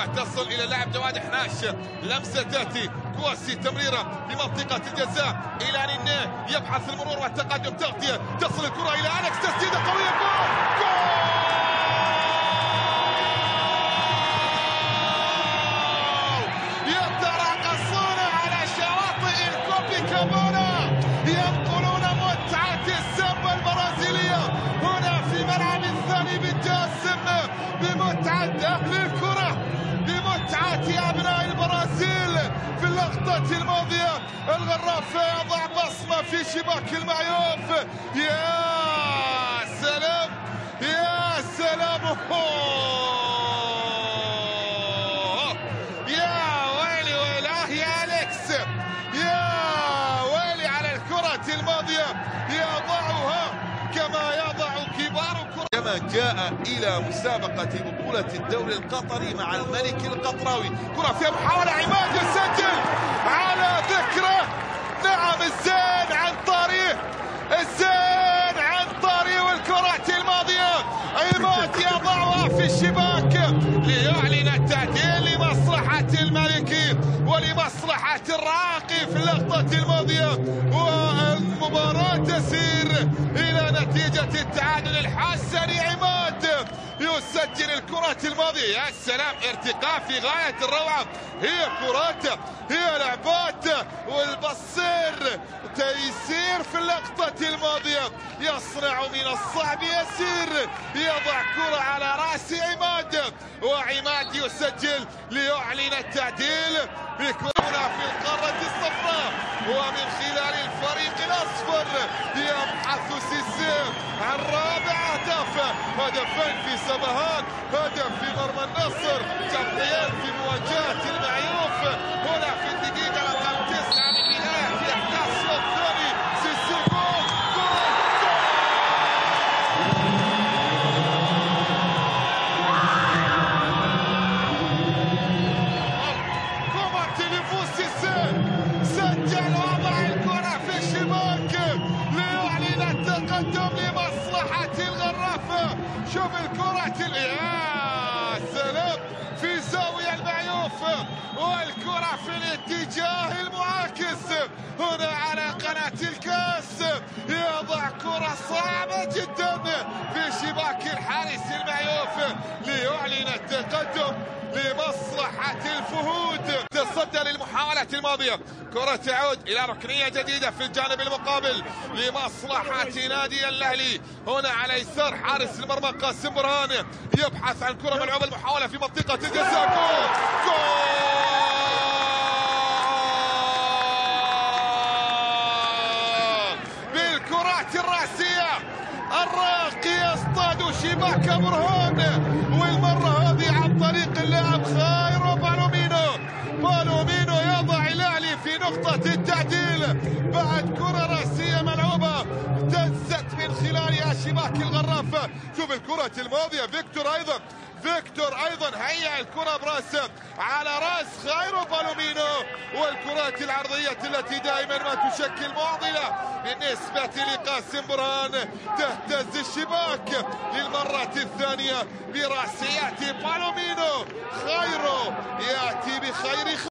تصل إلى اللاعب جواد حناش. لمسة تأتي كواسي، تمريرة بمنطقة الجزاء إلى نينيه، يبحث المرور والتقدم، تغطية، تصل الكرة إلى أليكس، تسديدة قوية، جول! يتراقصون على شواطئ الكوبيكابانا، ينقلون متعة السامبا البرازيلية هنا في ملعب الثاني بالجاسم، بمتعة أهل الكرة، بمتعة أبناء البرازيل. في اللقطة الماضية الغراف يضع بصمة في شباك المعيوف. يا سلام يا سلام، يا ويلي ويلاه يا أليكس، يا ويلي على الكرة الماضية، يضعها كما يضع كبار الكرة. كما جاء إلى مسابقة بطولة الدوري القطري مع الملك القطراوي. كرة فيها محاولة، عماد يسجل على ذكره. نعم، الزين عن طاريه، الزين عن طاريه، والكرة الماضية عماد يضعها في الشباك ليعلن التعديل لمصلحة الملكي ولمصلحة الراقي في اللقطة الماضية، والمباراة تسير إلى نتيجة التعادل الحاسم. عماد يسجل الكرة الماضية. يا سلام، ارتقاء في غاية الروعة. هي كرات، هي لعبات، والبصير تيسير في اللقطة الماضية. يصنع من الصعب يسير، يضع كرة على رأس عماد، وعماد يسجل ليعلن التعديل. بكرة في القارة الصفراء ومن خلال الفريق الأصفر يبحث سيسي عن رابع أهداف، هدفين في سبهان، هدف في مرمى النصر، تغطيات في مواجهة المعيوف. هنا في الدقيقة رقم 9 من بداية أحداث الشوط الثاني، سيسي جول جول كوما تليفون. سيسي سجل وضع الكرة في الشباك ليعلن التقدم لمصلحة الغرافة. شوف الكرة، يا سلام، في زاوية المعيوف، والكرة في الاتجاه المعاكس هنا على قناة الكاس. يضع كرة صعبة جدا في شباك الحارس المعيوف ليعلن التقدم لمصلحة الفهود. تصدى للمحاولة الماضية، كرة تعود إلى ركنية جديدة في الجانب المقابل لمصلحة نادي الأهلي. هنا على يسار حارس المرمى قاسم برهان، يبحث عن كرة ملعوبة، المحاولة في منطقة الجزاء، جول جول بالكرات الرأسية. الراقي يصطاد شباك برهان، والمرة هذه عن طريق اللاعب خايرو بالومينو. بالومينو يضع الأهلي في نقطة التعديل بعد كرة رأسية ملعوبة اهتزت من خلالها شباك الغرافة. شوف الكرة الماضية، فيكتور أيضا هيأ الكرة براسه على رأس خايرو بالومينو، والكرات العرضية التي دائما ما تشكل معضلة بالنسبة لقاسم برهان تهتز الشباك للمرة الثانية برأسيات بالومينو. خايرو يأتي بخير